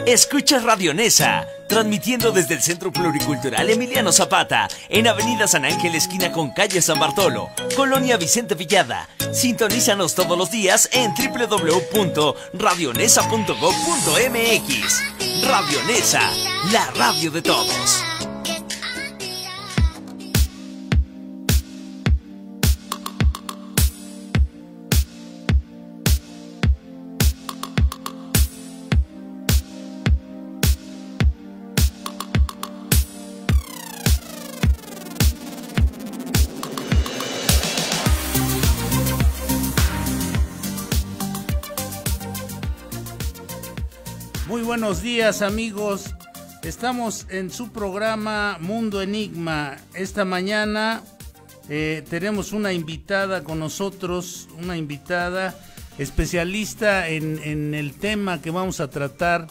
Escucha Radio Nesa, transmitiendo desde el Centro Pluricultural Emiliano Zapata, en Avenida San Ángel, esquina con calle San Bartolo, Colonia Vicente Villada. Sintonízanos todos los días en www.radionesa.gov.mx. Radio Nesa, la radio de todos. Buenos días, amigos, estamos en su programa Mundo Enigma. Esta mañana tenemos una invitada con nosotros, una invitada especialista en el tema que vamos a tratar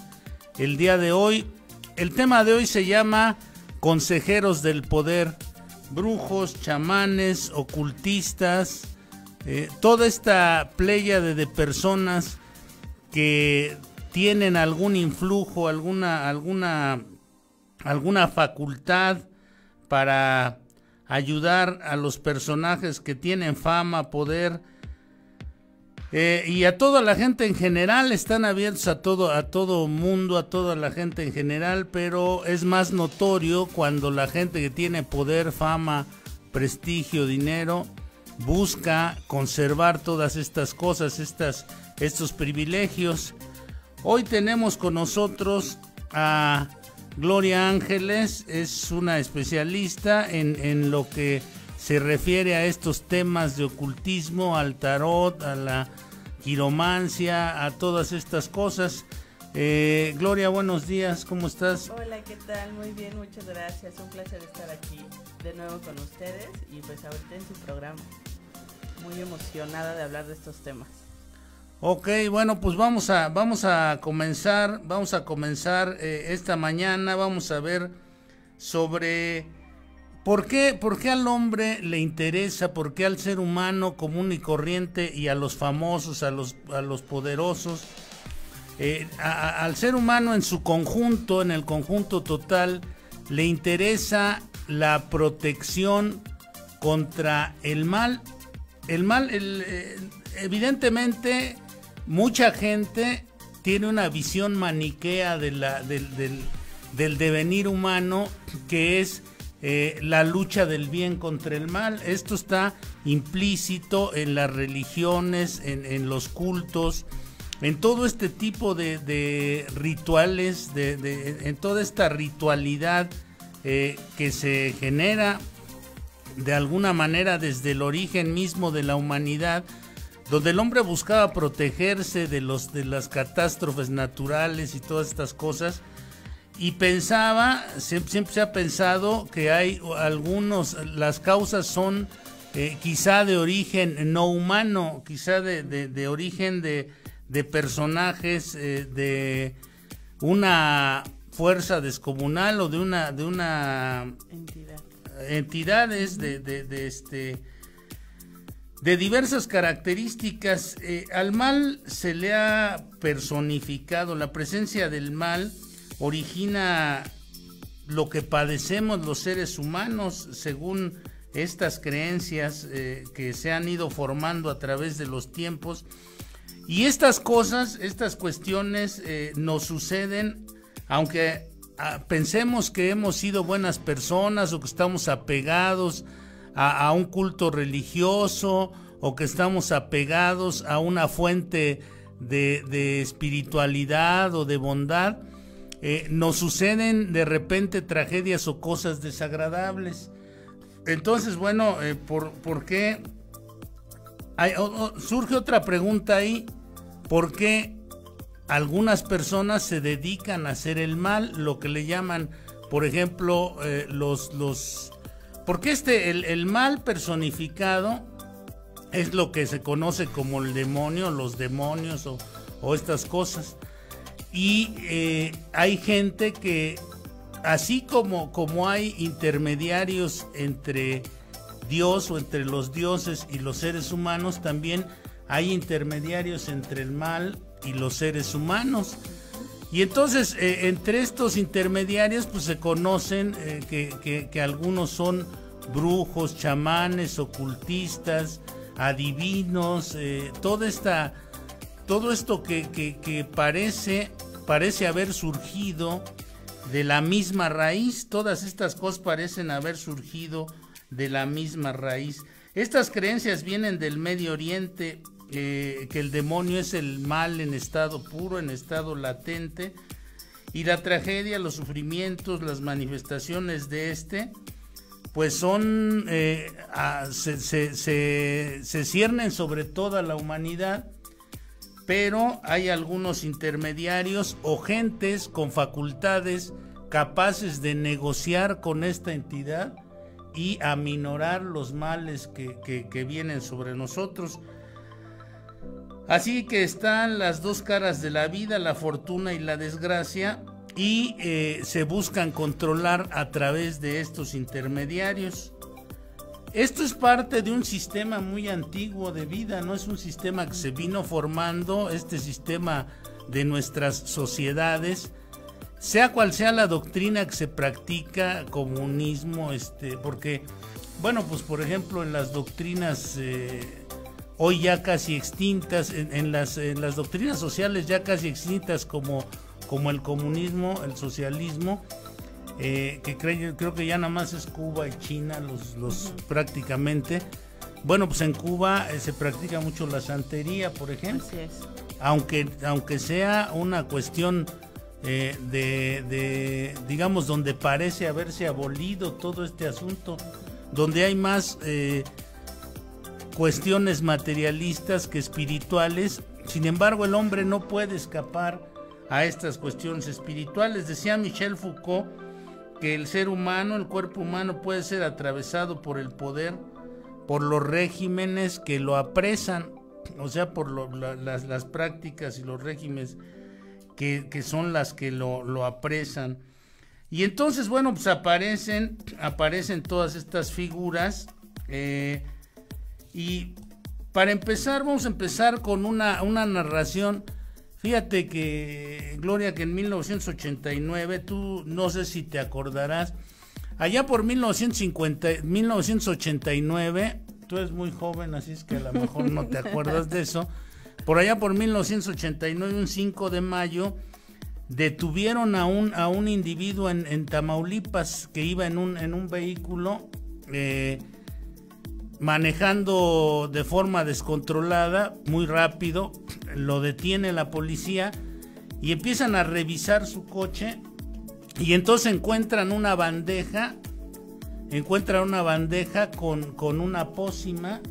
el día de hoy. El tema de hoy se llama Consejeros del Poder, brujos, chamanes, ocultistas, toda esta pléyade de personas que tienen algún influjo, alguna facultad para ayudar a los personajes que tienen fama, poder, y a toda la gente en general. Están abiertos a todo mundo, a toda la gente en general, pero es más notorio cuando la gente que tiene poder, fama, prestigio, dinero, busca conservar todas estas cosas, estos privilegios. Hoy tenemos con nosotros a Gloria Ángeles, es una especialista en lo que se refiere a estos temas de ocultismo, al tarot, a la quiromancia, a todas estas cosas. Gloria, buenos días, ¿cómo estás? Hola, ¿qué tal? Muy bien, muchas gracias. Un placer estar aquí de nuevo con ustedes y pues ahorita en su programa. Muy emocionada de hablar de estos temas. Ok, bueno, pues vamos a comenzar esta mañana. Vamos a ver sobre por qué al hombre le interesa, por qué al ser humano común y corriente y a los famosos, a los poderosos, al ser humano en su conjunto, en el conjunto total, le interesa la protección contra el mal. Evidentemente, mucha gente tiene una visión maniquea del devenir humano, que es la lucha del bien contra el mal. Esto está implícito en las religiones, en los cultos, en todo este tipo de rituales, en toda esta ritualidad que se genera de alguna manera desde el origen mismo de la humanidad, donde el hombre buscaba protegerse de las catástrofes naturales y todas estas cosas, y pensaba, siempre se ha pensado que hay las causas son quizá de origen no humano, quizá de origen de personajes, de una fuerza descomunal o de una entidades de diversas características. Al mal se le ha personificado. La presencia del mal origina lo que padecemos los seres humanos, según estas creencias que se han ido formando a través de los tiempos. Y estas cosas, estas cuestiones nos suceden, aunque pensemos que hemos sido buenas personas o que estamos apegados a un culto religioso, o que estamos apegados a una fuente de espiritualidad o de bondad. Nos suceden de repente tragedias o cosas desagradables. Entonces, bueno, ¿por qué? Surge otra pregunta ahí. ¿Por qué algunas personas se dedican a hacer el mal? Lo que le llaman, por ejemplo, porque el mal personificado es lo que se conoce como el demonio, los demonios o estas cosas. Y hay gente que, así como hay intermediarios entre Dios o entre los dioses y los seres humanos, también hay intermediarios entre el mal y los seres humanos. Y entonces, entre estos intermediarios, pues se conocen que algunos son brujos, chamanes, ocultistas, adivinos, todo esto que parece haber surgido de la misma raíz. Todas estas cosas parecen haber surgido de la misma raíz. Estas creencias vienen del Medio Oriente, que el demonio es el mal en estado puro, en estado latente, y la tragedia, los sufrimientos, las manifestaciones de pues son, se ciernen sobre toda la humanidad, pero hay algunos intermediarios o gentes con facultades capaces de negociar con esta entidad y aminorar los males que vienen sobre nosotros. Así que están las dos caras de la vida, la fortuna y la desgracia, y se buscan controlar a través de estos intermediarios. Esto es parte de un sistema muy antiguo de vida, no es un sistema que se vino formando, este sistema de nuestras sociedades, sea cual sea la doctrina que se practica, comunismo, porque, bueno, pues por ejemplo en las doctrinas hoy ya casi extintas, en las doctrinas sociales ya casi extintas como el comunismo, el socialismo, que creo que ya nada más es Cuba y China los prácticamente. Bueno, pues en Cuba se practica mucho la santería, por ejemplo. Así es. Aunque sea una cuestión digamos, donde parece haberse abolido todo este asunto, donde hay más cuestiones materialistas que espirituales. Sin embargo, el hombre no puede escapar a estas cuestiones espirituales. Decía Michel Foucault que el ser humano, el cuerpo humano, puede ser atravesado por el poder, por los regímenes que lo apresan, o sea, por las prácticas y los regímenes que son las que lo apresan. Y entonces, bueno, pues aparecen todas estas figuras, y para empezar, vamos a empezar con una narración. Fíjate que, Gloria, que en 1989, tú no sé si te acordarás, allá por 1989, tú eres muy joven, así es que a lo mejor no te acuerdas de eso, por allá por 1989, un 5 de mayo, detuvieron a un individuo en Tamaulipas que iba en un vehículo manejando de forma descontrolada, muy rápido. Lo detiene la policía y empiezan a revisar su coche, y entonces encuentran una bandeja con una pócima.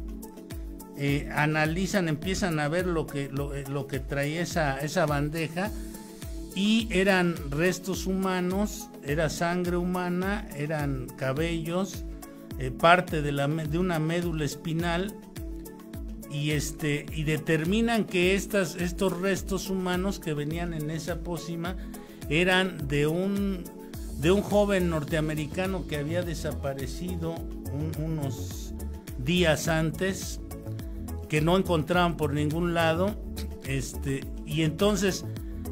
Analizan, empiezan a ver lo que traía esa bandeja, y eran restos humanos, era sangre humana, eran cabellos, parte de una médula espinal, y determinan que estos restos humanos que venían en esa pócima eran de un joven norteamericano que había desaparecido unos días antes, que no encontraban por ningún lado, y entonces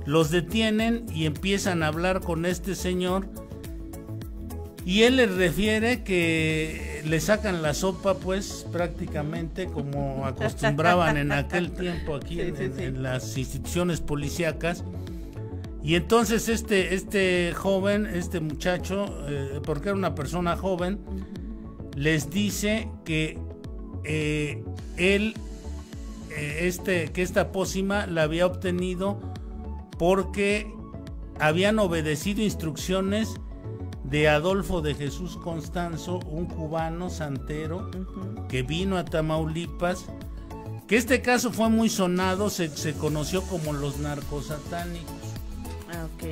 los detienen y empiezan a hablar con este señor, y él les refiere que le sacan la sopa, pues prácticamente como acostumbraban en aquel tiempo aquí en las instituciones policíacas. Y entonces este joven, este muchacho, porque era una persona joven, les dice que que esta pócima la había obtenido porque habían obedecido instrucciones de Adolfo de Jesús Constanzo, un cubano santero que vino a Tamaulipas, que este caso fue muy sonado, se conoció como los narcosatánicos. Ah, ok.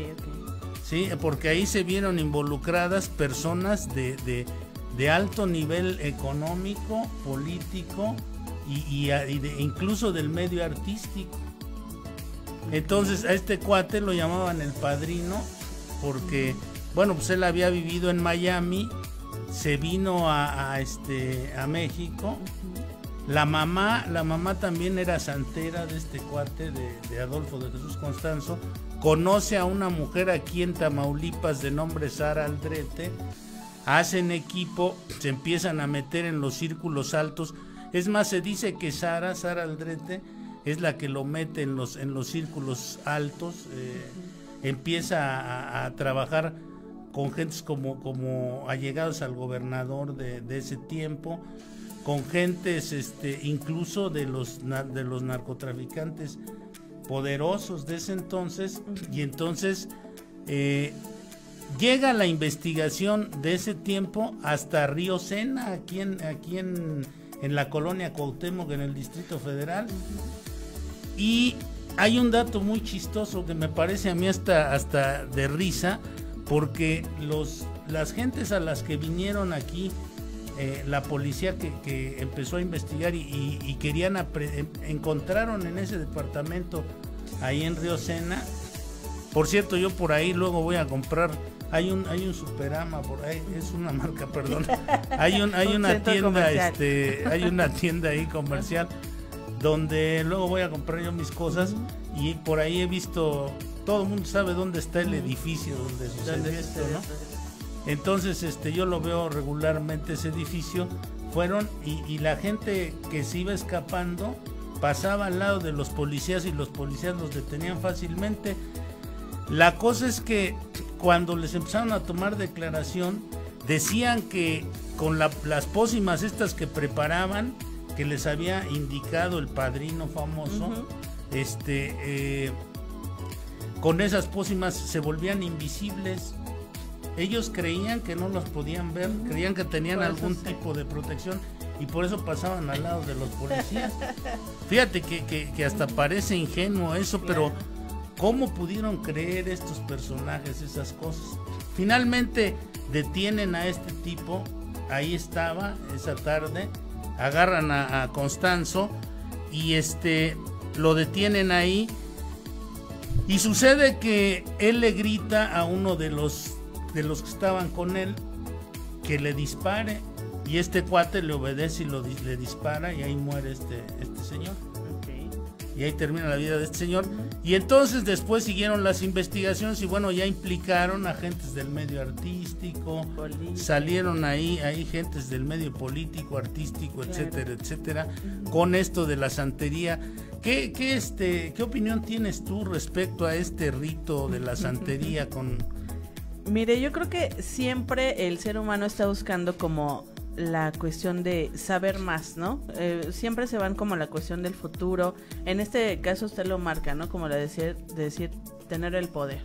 Sí, porque ahí se vieron involucradas personas de alto nivel económico, político y incluso del medio artístico. Entonces a este cuate lo llamaban el Padrino, porque bueno, pues él había vivido en Miami, se vino a México. La mamá también era santera de este cuate de Adolfo de Jesús Constanzo, conoce a una mujer aquí en Tamaulipas de nombre Sara Aldrete, hacen equipo, se empiezan a meter en los círculos altos. Es más, se dice que Sara Aldrete es la que lo mete en los círculos altos, empieza a trabajar con gentes como allegados al gobernador de ese tiempo, con gentes incluso de los narcotraficantes poderosos de ese entonces, y entonces llega la investigación de ese tiempo hasta Río Sena, aquí en la colonia Cuauhtémoc, en el Distrito Federal. Y hay un dato muy chistoso que me parece a mí hasta de risa, porque las gentes a las que vinieron aquí, la policía que empezó a investigar y querían encontraron en ese departamento ahí en Río Sena. Por cierto, yo por ahí luego voy a comprar, hay un Superama por ahí, es una marca, perdón. Hay una tienda, hay una tienda ahí comercial donde luego voy a comprar yo mis cosas, y por ahí he visto, todo el mundo sabe dónde está el edificio donde sucede esto, ¿no? Entonces yo lo veo regularmente, ese edificio. Fueron y la gente que se iba escapando pasaba al lado de los policías y los policías los detenían fácilmente. La cosa es que cuando les empezaron a tomar declaración, decían que con las pócimas estas que preparaban, que les había indicado el padrino famoso, con esas pócimas se volvían invisibles. Ellos creían que no los podían ver, creían que tenían algún tipo de protección, y por eso pasaban al lado de los policías. Fíjate que hasta parece ingenuo eso, pero ¿cómo pudieron creer estos personajes esas cosas? Finalmente detienen a este tipo, ahí estaba esa tarde, agarran a Constanzo y lo detienen ahí, y sucede que él le grita a uno de los que estaban con él que le dispare, y este cuate le obedece y le dispara, y ahí muere este señor. Y ahí termina la vida de este señor. Y entonces después siguieron las investigaciones, y bueno, ya implicaron a gentes del medio artístico, salieron ahí gentes del medio político, artístico, etcétera, etcétera, con esto de la santería. ¿Qué opinión tienes tú respecto a este rito de la santería Mire, yo creo que siempre el ser humano está buscando como la cuestión de saber más, ¿no? Siempre se van como la cuestión del futuro. En este caso usted lo marca, ¿no? Como de decir tener el poder,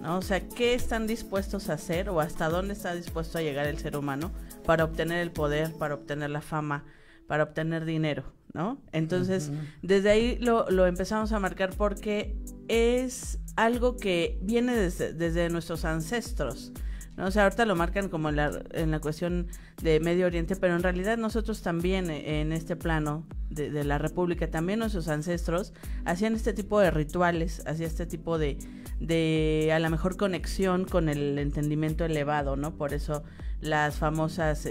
¿no? O sea, ¿qué están dispuestos a hacer o hasta dónde está dispuesto a llegar el ser humano para obtener el poder, para obtener la fama, para obtener dinero, ¿no? Entonces, desde ahí lo empezamos a marcar, porque es algo que viene desde nuestros ancestros, ¿no? O sea, ahorita lo marcan como en la cuestión de Medio Oriente, pero en realidad nosotros también en este plano de la República, también nuestros ancestros hacían este tipo de rituales, hacían este tipo de a la mejor conexión con el entendimiento elevado, ¿no? Por eso las famosas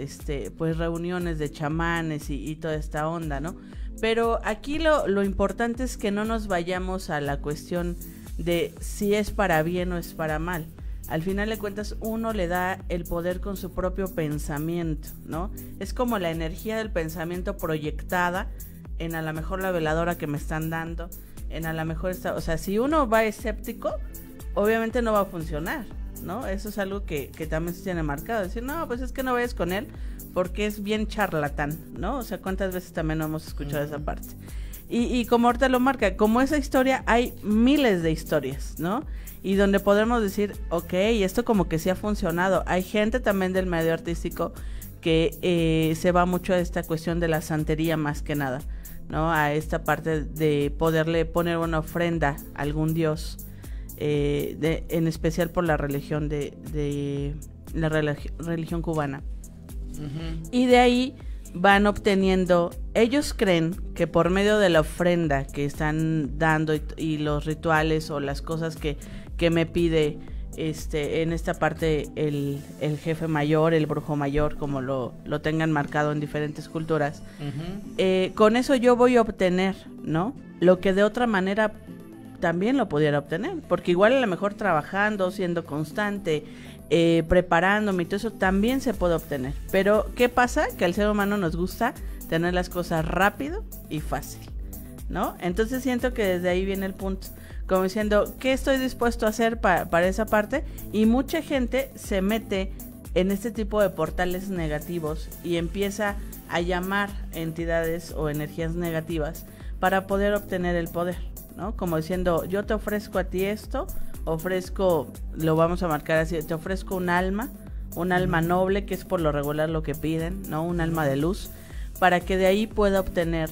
pues reuniones de chamanes y toda esta onda, ¿no? Pero aquí lo importante es que no nos vayamos a la cuestión de si es para bien o es para mal. Al final de cuentas, uno le da el poder con su propio pensamiento, ¿no? Es como la energía del pensamiento proyectada en a lo mejor la veladora que me están dando, en a lo mejor o sea, si uno va escéptico, obviamente no va a funcionar, ¿no? Eso es algo que también se tiene marcado, decir, no, pues es que no vayas con él porque es bien charlatán, ¿no? O sea, cuántas veces también no hemos escuchado esa parte. Y como ahorita lo marca, como esa historia, hay miles de historias, ¿no? Y donde podemos decir, ok, esto como que sí ha funcionado. Hay gente también del medio artístico que se va mucho a esta cuestión de la santería más que nada, ¿no? A esta parte de poderle poner una ofrenda a algún dios, en especial por la religión de la religión cubana. Y de ahí van obteniendo, ellos creen que por medio de la ofrenda que están dando y los rituales o las cosas que me pide en esta parte el jefe mayor, el brujo mayor, como lo tengan marcado en diferentes culturas, con eso yo voy a obtener, ¿no? Lo que de otra manera también lo pudiera obtener, porque igual a lo mejor trabajando, siendo constante, preparándome y todo eso también se puede obtener. Pero ¿qué pasa? Que al ser humano nos gusta tener las cosas rápido y fácil, ¿no? Entonces siento que desde ahí viene el punto, como diciendo, ¿qué estoy dispuesto a hacer para esa parte? Y mucha gente se mete en este tipo de portales negativos y empieza a llamar entidades o energías negativas para poder obtener el poder, ¿no? Como diciendo, yo te ofrezco a ti esto, ofrezco, lo vamos a marcar así, te ofrezco un alma noble, que es por lo regular lo que piden, ¿no? Un alma de luz, para que de ahí pueda obtener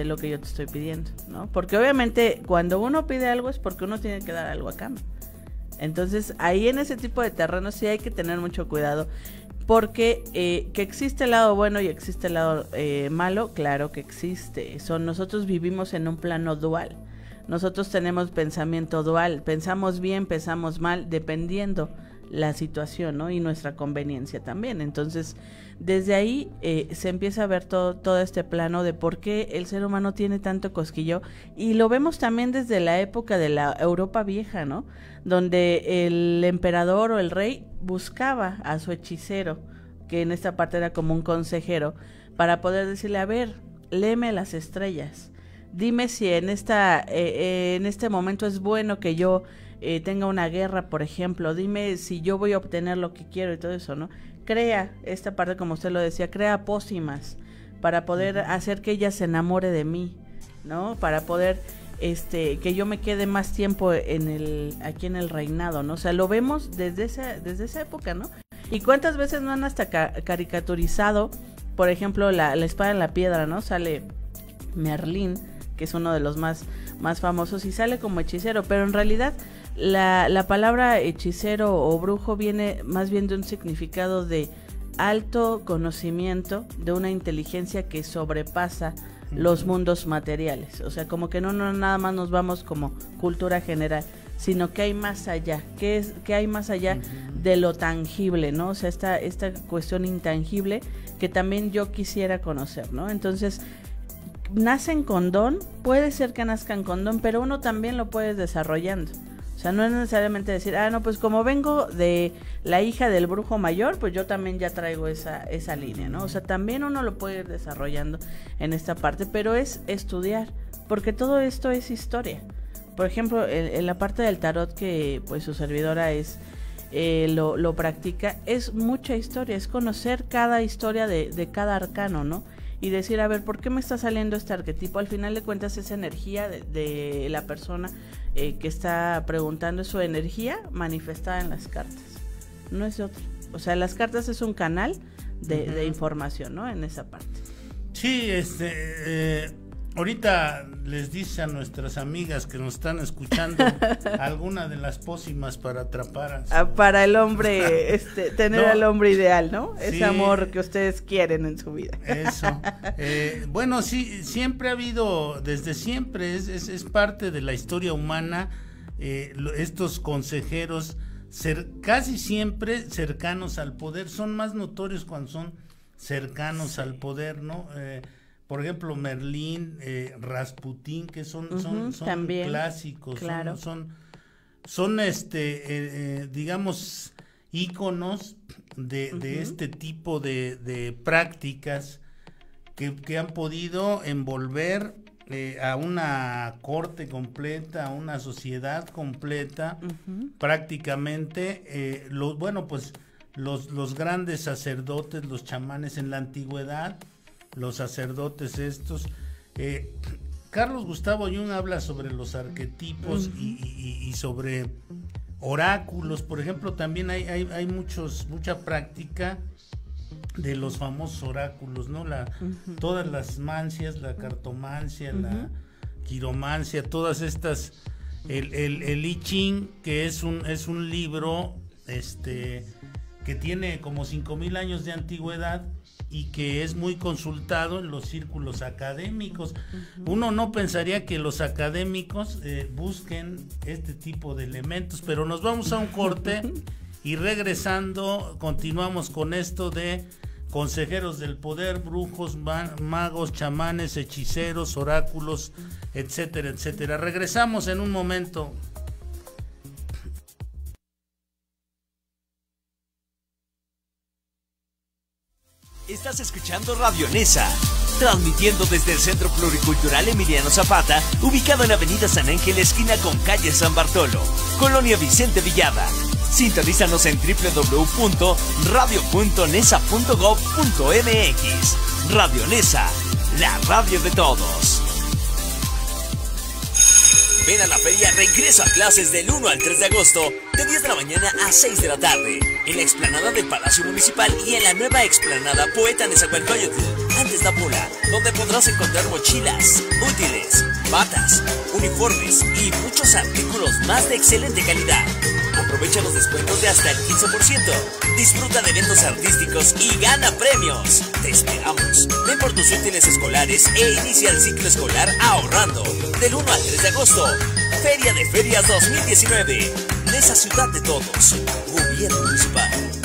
lo que yo te estoy pidiendo, ¿no? Porque obviamente cuando uno pide algo es porque uno tiene que dar algo a cambio. Entonces ahí en ese tipo de terrenos sí hay que tener mucho cuidado, porque que existe el lado bueno y existe el lado malo, claro que existe. Nosotros vivimos en un plano dual, nosotros tenemos pensamiento dual, pensamos bien, pensamos mal, dependiendo la situación, ¿no? Y nuestra conveniencia también. Entonces desde ahí se empieza a ver todo este plano de por qué el ser humano tiene tanto cosquillo, y lo vemos también desde la época de la Europa vieja, ¿no? Donde el emperador o el rey buscaba a su hechicero, que en esta parte era como un consejero, para poder decirle, a ver, léeme las estrellas, dime si en este momento es bueno que yo tenga una guerra, por ejemplo, dime si yo voy a obtener lo que quiero y todo eso, ¿no? Crea esta parte, como usted lo decía, crea pócimas para poder hacer que ella se enamore de mí, ¿no? Para poder que yo me quede más tiempo aquí en el reinado, ¿no? O sea, lo vemos desde esa época, ¿no? Y cuántas veces no han hasta caricaturizado, por ejemplo, la espada en la piedra, ¿no? Sale Merlín, que es uno de los más famosos, y sale como hechicero, pero en realidad la palabra hechicero o brujo viene más bien de un significado de alto conocimiento, de una inteligencia que sobrepasa los mundos materiales. O sea, como que no nada más nos vamos como cultura general, sino que hay más allá, que hay más allá de lo tangible, ¿no? O sea, esta cuestión intangible que también yo quisiera conocer, ¿no? Entonces, nacen con don, puede ser que nazcan con don, pero uno también lo puede ir desarrollando. O sea, no es necesariamente decir, no, pues como vengo de la hija del brujo mayor, pues yo también ya traigo esa línea, ¿no? O sea, también uno lo puede ir desarrollando en esta parte, pero es estudiar, porque todo esto es historia. Por ejemplo, en la parte del tarot que pues su servidora lo practica, es mucha historia, es conocer cada historia de cada arcano, ¿no? Y decir, a ver, ¿por qué me está saliendo este arquetipo? Al final de cuentas, esa energía de la persona que está preguntando, es su energía manifestada en las cartas, no es otra. O sea, las cartas es un canal de información, ¿no? En esa parte. Sí, ahorita les dice a nuestras amigas que nos están escuchando alguna de las pócimas para atrapar para el hombre, tener al hombre ideal, ¿no? Sí, ese amor que ustedes quieren en su vida. Eso. Bueno, sí, siempre ha habido, desde siempre, es parte de la historia humana, estos consejeros casi siempre cercanos al poder, son más notorios cuando son cercanos al poder, ¿no? Por ejemplo, Merlín, Rasputín, que son también clásicos, claro. son digamos, íconos de este tipo de prácticas que han podido envolver a una corte completa, a una sociedad completa, prácticamente, los grandes sacerdotes, los chamanes en la antigüedad, los sacerdotes estos. Carlos Gustavo Jung habla sobre los arquetipos y sobre oráculos. Por ejemplo, también hay mucha práctica de los famosos oráculos, ¿no? Todas las mancias, la cartomancia, la quiromancia, todas estas, el I Ching, que es un libro que tiene como 5,000 años de antigüedad y que es muy consultado en los círculos académicos. Uno no pensaría que los académicos busquen este tipo de elementos, pero nos vamos a un corte y regresando continuamos con esto de consejeros del poder, brujos, magos, chamanes, hechiceros, oráculos, etcétera, etcétera. Regresamos en un momento. Estás escuchando Radio Nesa, transmitiendo desde el Centro Pluricultural Emiliano Zapata, ubicado en Avenida San Ángel, esquina con calle San Bartolo, Colonia Vicente Villada. Sintonízanos en www.radio.nesa.gov.mx. Radio Nesa, la radio de todos. Ven a la feria Regreso a Clases del 1 al 3 de agosto, de 10 de la mañana a 6 de la tarde, en la explanada del Palacio Municipal y en la nueva explanada Poeta Nezahualcóyotl, antes Tapula, donde podrás encontrar mochilas, útiles, batas, uniformes y muchos artículos más de excelente calidad. Aprovecha los descuentos de hasta el 15%. Disfruta de eventos artísticos y gana premios. Te esperamos. Ven por tus útiles escolares e inicia el ciclo escolar ahorrando. Del 1 al 3 de agosto. Feria de Ferias 2019. Nesa, ciudad de todos. Gobierno municipal.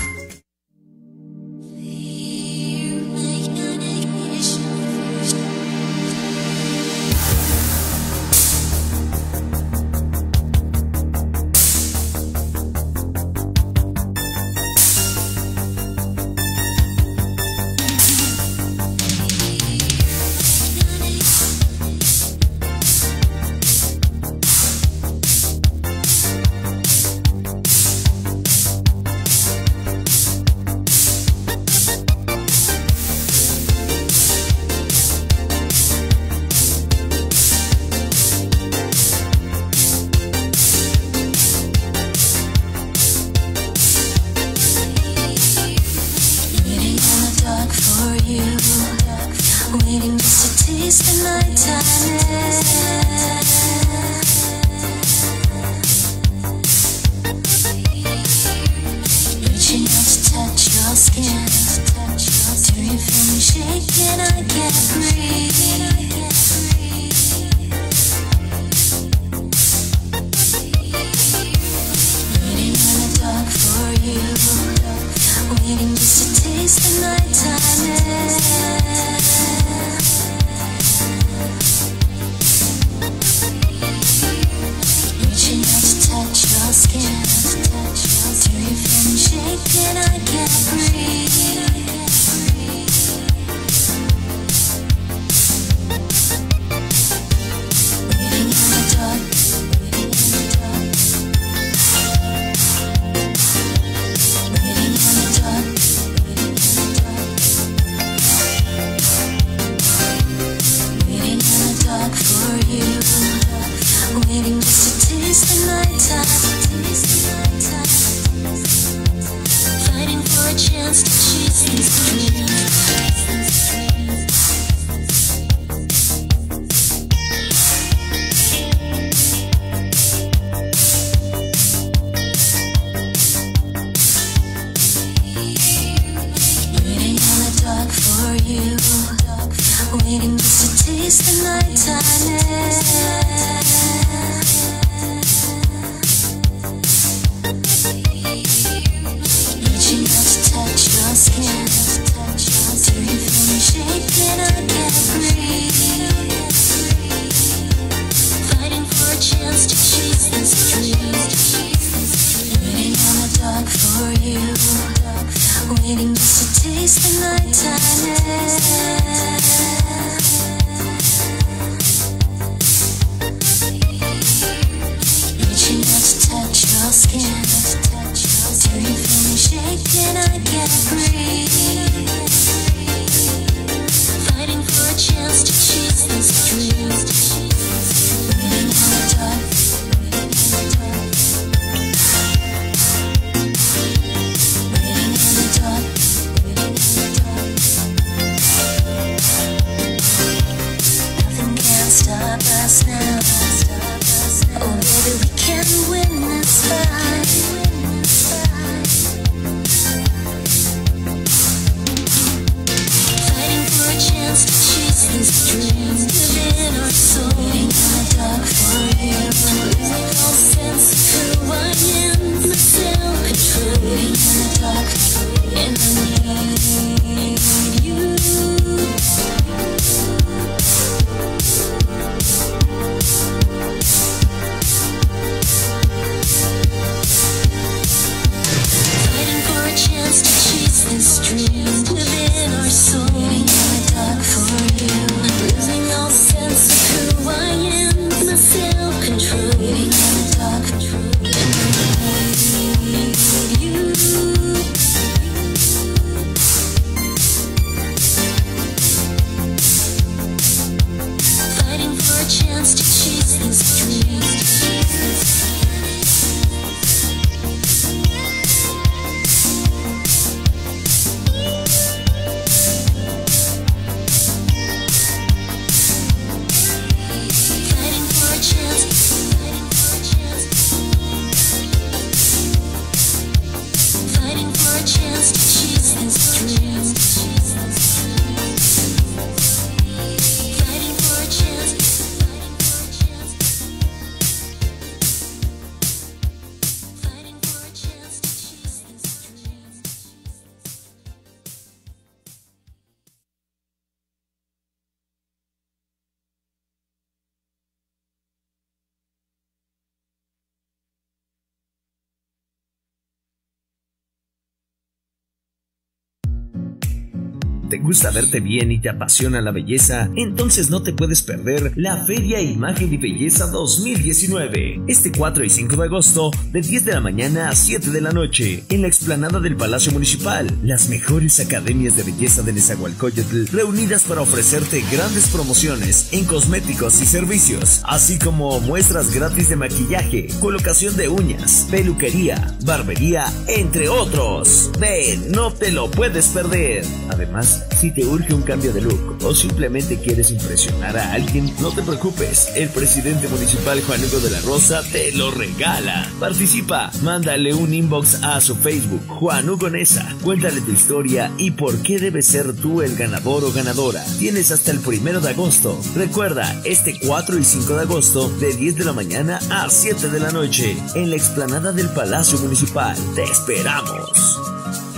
¿Te gusta verte bien y te apasiona la belleza? Entonces no te puedes perder la Feria Imagen y Belleza 2019. Este 4 y 5 de agosto, de 10 de la mañana a 7 de la noche, en la explanada del Palacio Municipal. Las mejores academias de belleza de Nezahualcóyotl reunidas para ofrecerte grandes promociones en cosméticos y servicios, así como muestras gratis de maquillaje, colocación de uñas, peluquería, barbería, entre otros. Ven, no te lo puedes perder. Además, si te urge un cambio de look o simplemente quieres impresionar a alguien, no te preocupes, el presidente municipal Juan Hugo de la Rosa te lo regala. Participa, mándale un inbox a su Facebook, Juan Hugo Neza, cuéntale tu historia y por qué debes ser tú el ganador o ganadora. Tienes hasta el 1 de agosto. Recuerda, este 4 y 5 de agosto, de 10 de la mañana a 7 de la noche, en la explanada del Palacio Municipal. ¡Te esperamos!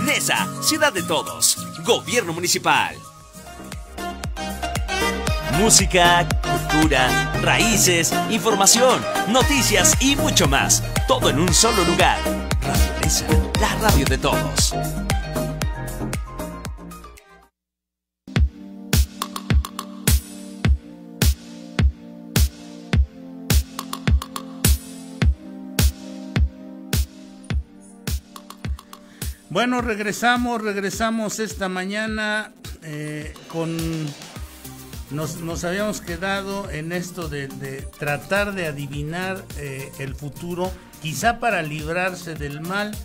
Neza, ciudad de todos. Gobierno municipal. Música, cultura, raíces, información, noticias y mucho más. Todo en un solo lugar. Radio Neza, la radio de todos. Bueno, regresamos esta mañana nos habíamos quedado en esto de tratar de adivinar el futuro, quizá para librarse del mal.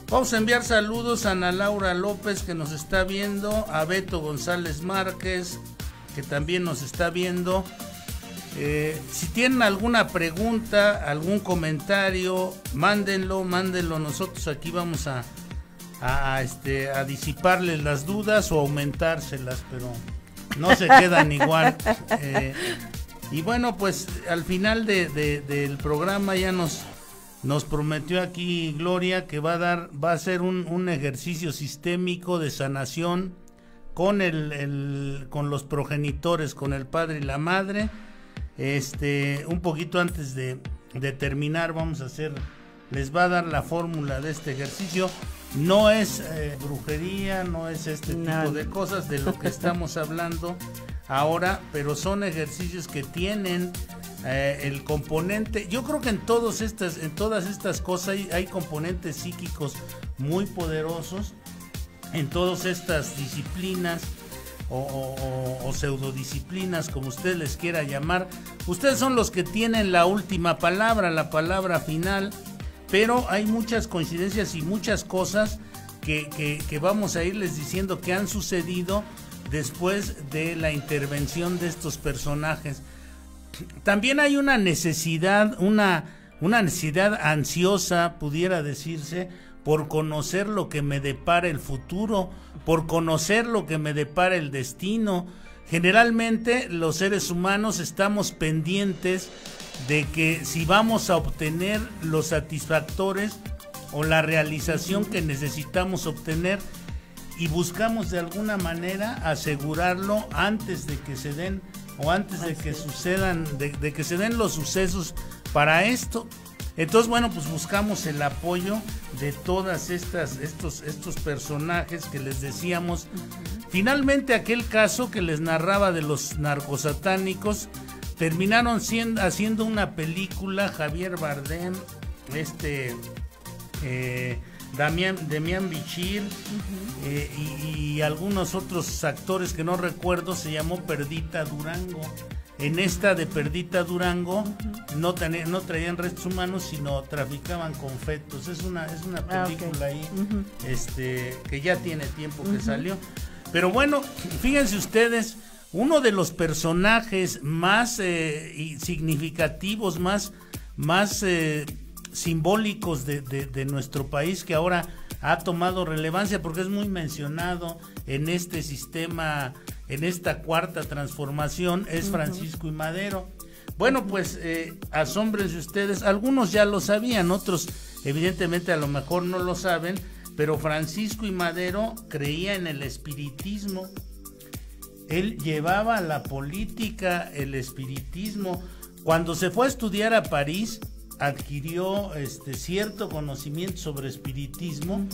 Vamos a enviar saludos a Ana Laura López, que nos está viendo, a Beto González Márquez, que también nos está viendo. Si tienen alguna pregunta, algún comentario, mándenlo, nosotros aquí vamos a disiparles las dudas o aumentárselas, pero no se quedan igual. Y bueno, pues al final del programa ya nos prometió aquí Gloria que va a hacer un ejercicio sistémico de sanación con los progenitores, con el padre y la madre. Un poquito antes de terminar les va a dar la fórmula de este ejercicio. No es brujería, no es tipo de cosas de lo que estamos hablando ahora, pero son ejercicios que tienen el componente. Yo creo que en todas estas cosas hay componentes psíquicos muy poderosos, en todas estas disciplinas o pseudodisciplinas, como usted les quiera llamar. Ustedes son los que tienen la última palabra, la palabra final, pero hay muchas coincidencias y muchas cosas que vamos a irles diciendo que han sucedido después de la intervención de estos personajes. También hay una necesidad, una necesidad ansiosa, pudiera decirse, por conocer lo que me depara el futuro, por conocer lo que me depara el destino. Generalmente los seres humanos estamos pendientes de que si vamos a obtener los satisfactores o la realización que necesitamos obtener, y buscamos de alguna manera asegurarlo antes de que se den o antes de que sucedan, de que se den los sucesos para esto. Entonces, bueno, pues buscamos el apoyo de todas estos personajes que les decíamos. Finalmente, aquel caso que les narraba de los narcosatánicos, terminaron haciendo una película, Javier Bardem, Demián Bichir, y algunos otros actores que no recuerdo. Se llamó Perdita Durango. En esta de Perdita Durango no traían restos humanos, sino traficaban con fetos. Es una película ahí que ya tiene tiempo que salió. Pero bueno, fíjense ustedes, uno de los personajes más significativos, más simbólicos de nuestro país, que ahora ha tomado relevancia porque es muy mencionado en este sistema, en esta cuarta transformación, es Francisco I. Madero. Bueno, pues asómbrense ustedes, algunos ya lo sabían, otros evidentemente a lo mejor no lo saben, pero Francisco I. Madero creía en el espiritismo. Él llevaba a la política el espiritismo. Cuando se fue a estudiar a París, adquirió cierto conocimiento sobre espiritismo,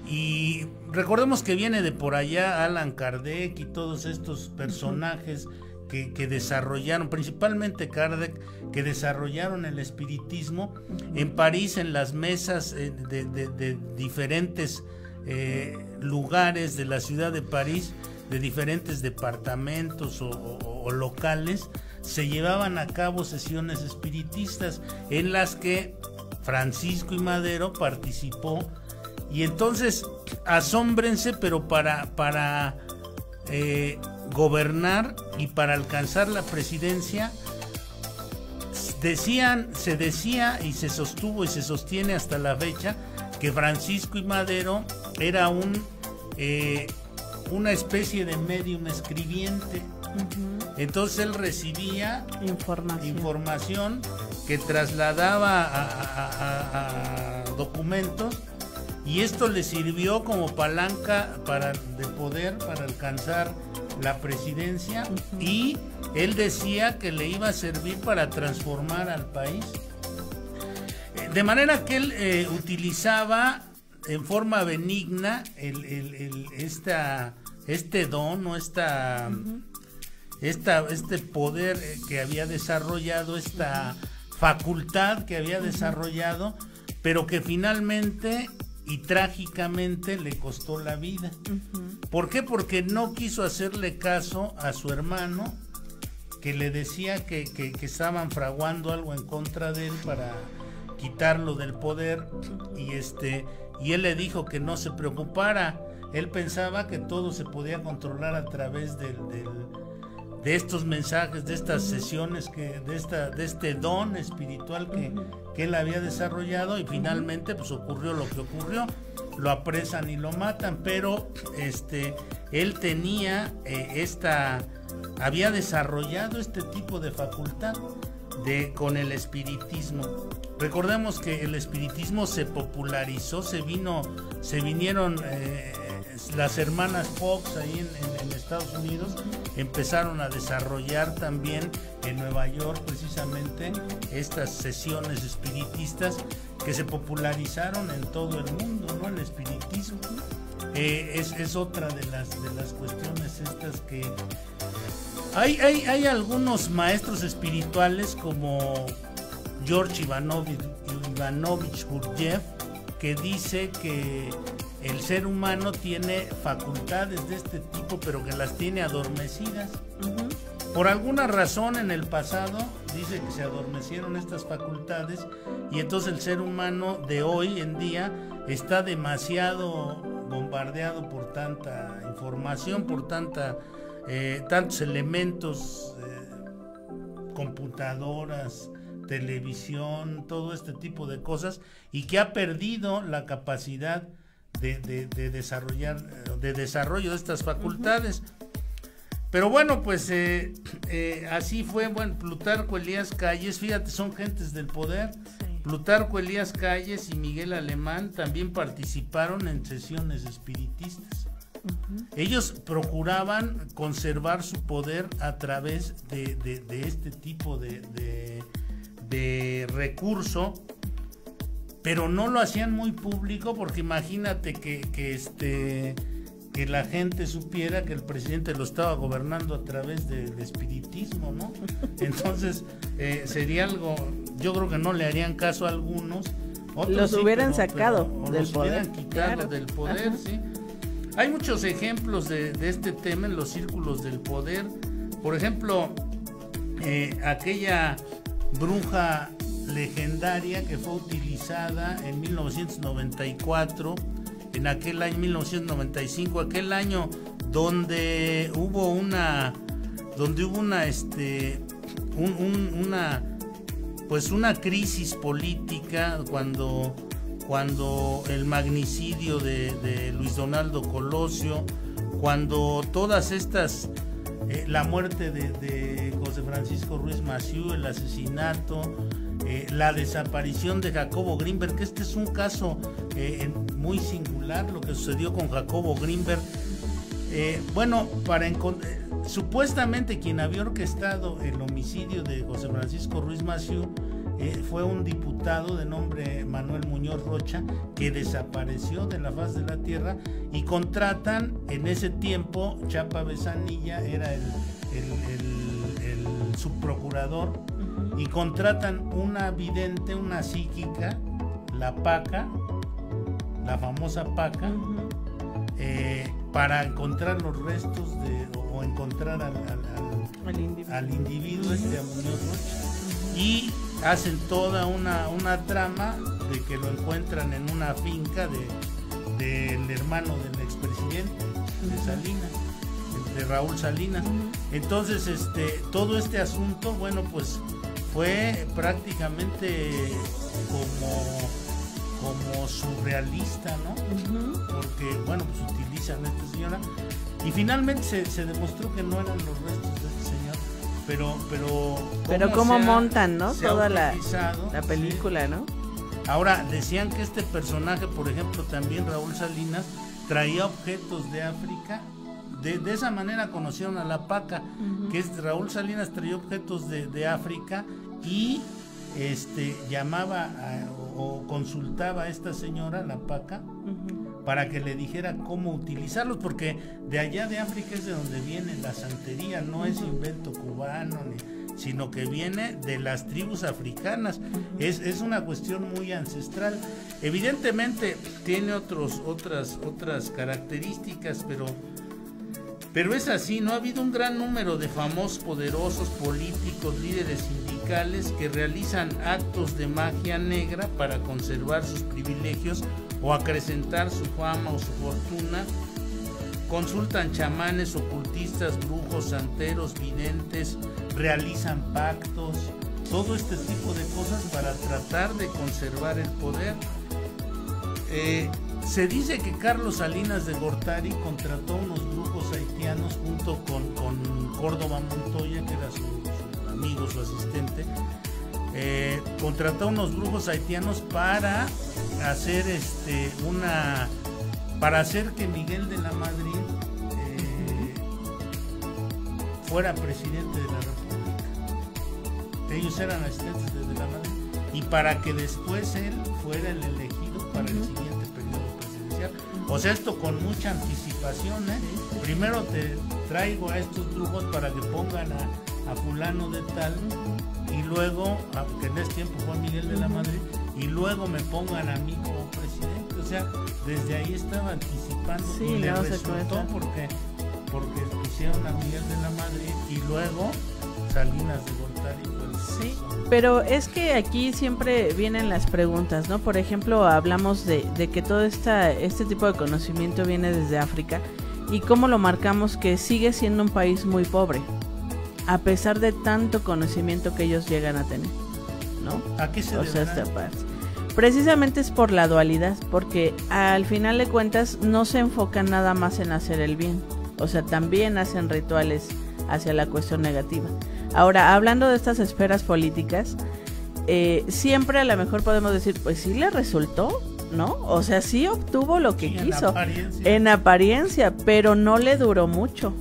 Y recordemos que viene de por allá Allan Kardec y todos estos personajes que desarrollaron, principalmente Kardec, que desarrollaron el espiritismo en París, en las mesas de diferentes lugares de la ciudad de París, de diferentes departamentos o locales. Se llevaban a cabo sesiones espiritistas en las que Francisco I. Madero participó. Y entonces, asómbrense, pero para gobernar y para alcanzar la presidencia, se decía y se sostuvo y se sostiene hasta la fecha que Francisco I. Madero era una especie de médium escribiente. Entonces él recibía información que trasladaba a documentos, y esto le sirvió como palanca de poder para alcanzar la presidencia, y él decía que le iba a servir para transformar al país. De manera que él utilizaba en forma benigna este don o este poder que había desarrollado, esta facultad que había desarrollado, pero que finalmente y trágicamente le costó la vida. ¿Por qué? Porque no quiso hacerle caso a su hermano, que le decía que estaban fraguando algo en contra de él para quitarlo del poder, y él le dijo que no se preocupara. Él pensaba que todo se podía controlar a través de estos mensajes, de estas sesiones, de este don espiritual que él había desarrollado, y finalmente pues ocurrió lo que ocurrió. Lo apresan y lo matan, pero él tenía había desarrollado este tipo de facultad con el espiritismo. Recordemos que el espiritismo se popularizó, se vinieron las hermanas Fox ahí en Estados Unidos, empezaron a desarrollar también en Nueva York precisamente estas sesiones espiritistas que se popularizaron en todo el mundo, ¿no? El espiritismo es otra de las cuestiones estas que hay algunos maestros espirituales como George Ivanovich Gurdjieff, que dice que el ser humano tiene facultades de este tipo, pero que las tiene adormecidas. Por alguna razón en el pasado dice que se adormecieron estas facultades, y entonces el ser humano de hoy en día está demasiado bombardeado por tanta información, por tantos elementos, computadoras, televisión, todo este tipo de cosas, y que ha perdido la capacidad de desarrollo de estas facultades. Pero bueno, pues así fue. Bueno, Plutarco Elías Calles, fíjate, son gentes del poder. Plutarco Elías Calles y Miguel Alemán también participaron en sesiones espiritistas. Ellos procuraban conservar su poder a través de este tipo de recurso, pero no lo hacían muy público, porque imagínate que la gente supiera que el presidente lo estaba gobernando a través del espiritismo, ¿no? Entonces sería algo, yo creo que no le harían caso a algunos, otros los hubieran sacado del los poder, hubieran quitado, claro, del poder. Sí. Hay muchos ejemplos de este tema en los círculos del poder. Por ejemplo, aquella bruja legendaria que fue utilizada en 1994, en aquel año 1995, aquel año donde hubo una crisis política, cuando el magnicidio de Luis Donaldo Colosio, cuando todas estas, la muerte de José Francisco Ruiz Massieu, el asesinato, la desaparición de Jacobo Grinberg, que este es un caso muy singular, lo que sucedió con Jacobo Grinberg. Supuestamente quien había orquestado el homicidio de José Francisco Ruiz Massieu fue un diputado de nombre Manuel Muñoz Rocha, que desapareció de la faz de la tierra, y contratan, en ese tiempo, Chapa Besanilla era el subprocurador, y contratan una vidente, una psíquica, la Paca, la famosa Paca, para encontrar los restos o encontrar al individuo, a Muñoz Rocha, y hacen toda una trama de que lo encuentran en una finca del hermano del expresidente de Salinas, de Raúl Salinas. Entonces todo este asunto, bueno, pues fue prácticamente como surrealista, ¿no? Porque, bueno, pues utilizan a esta señora, y finalmente se demostró que no eran los restos de este señor, pero cómo montan, ¿no? Toda la película, sí. ¿no? Ahora, decían que este personaje, por ejemplo, también Raúl Salinas, traía objetos de África. De esa manera conocieron a la Paca, que Raúl Salinas traía objetos de África, y llamaba o consultaba a esta señora, la Paca, para que le dijera cómo utilizarlos, porque de allá de África es de donde viene la santería, no es invento cubano, sino que viene de las tribus africanas. Es una cuestión muy ancestral. Evidentemente tiene otras características, pero es así, ¿no? Ha habido un gran número de famosos, poderosos, políticos, líderes sindicales que realizan actos de magia negra para conservar sus privilegios o acrecentar su fama o su fortuna. Consultan chamanes, ocultistas, brujos, santeros, videntes, realizan pactos, todo este tipo de cosas para tratar de conservar el poder. Se dice que Carlos Salinas de Gortari contrató unos brujos haitianos junto con Córdoba Montoya, que era su amigo, su asistente. Contrató unos brujos haitianos para hacer para hacer que Miguel de la Madrid fuera presidente de la República. Ellos eran asistentes de la Madrid, y para que después él fuera el elegido para el siguiente periodo presidencial. O sea, esto con mucha anticipación, ¿eh? Primero te traigo a estos brujos para que pongan a fulano de tal, y luego, que en ese tiempo fue Miguel de la Madrid, y luego me pongan a mí como presidente. O sea, desde ahí estaba anticipando, y le resultó porque pusieron a Miguel de la Madrid y luego Salinas de Gortari. Sí, pero es que aquí siempre vienen las preguntas, ¿no? Por ejemplo, hablamos de que todo este tipo de conocimiento viene desde África, y cómo lo marcamos que sigue siendo un país muy pobre, a pesar de tanto conocimiento que ellos llegan a tener, ¿no? ¿A qué se deberá? Precisamente es por la dualidad, porque al final de cuentas no se enfocan nada más en hacer el bien, o sea, también hacen rituales hacia la cuestión negativa. Ahora, hablando de estas esferas políticas, siempre a lo mejor podemos decir, pues sí le resultó, ¿no? O sea, sí obtuvo lo que quiso, en apariencia, pero no le duró mucho.